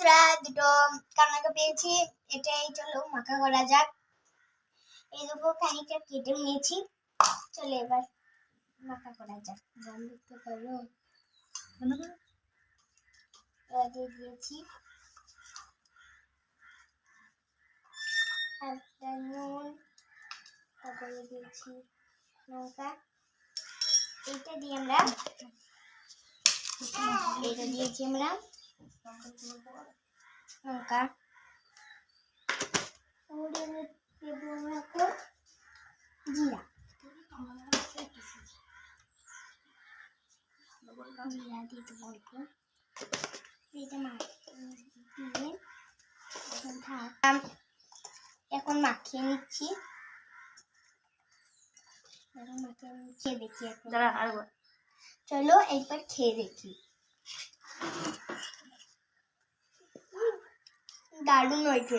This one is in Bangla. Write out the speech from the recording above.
বন্ধুরা, দুটো কানাকা পেয়েছি, এটাই চলো মাখা করা যাক। এই দুটো খানিকটা কেটে নিয়েছি, চলো এবার মাখা করা যাক। বন্ধ করো, এবার দিয়ে দিয়েছি নুন, তারপরে দিয়েছি লঙ্কা। এইটা দিয়েছি আমরা লঙ্কা, জিরা দিয়ে দেবো অল্প। এটা দিয়ে এখন মাখিয়ে নিচ্ছি। খেয়ে দেখি এখন, চলো একবার খেয়ে দেখি। দারুণ হয়েছে।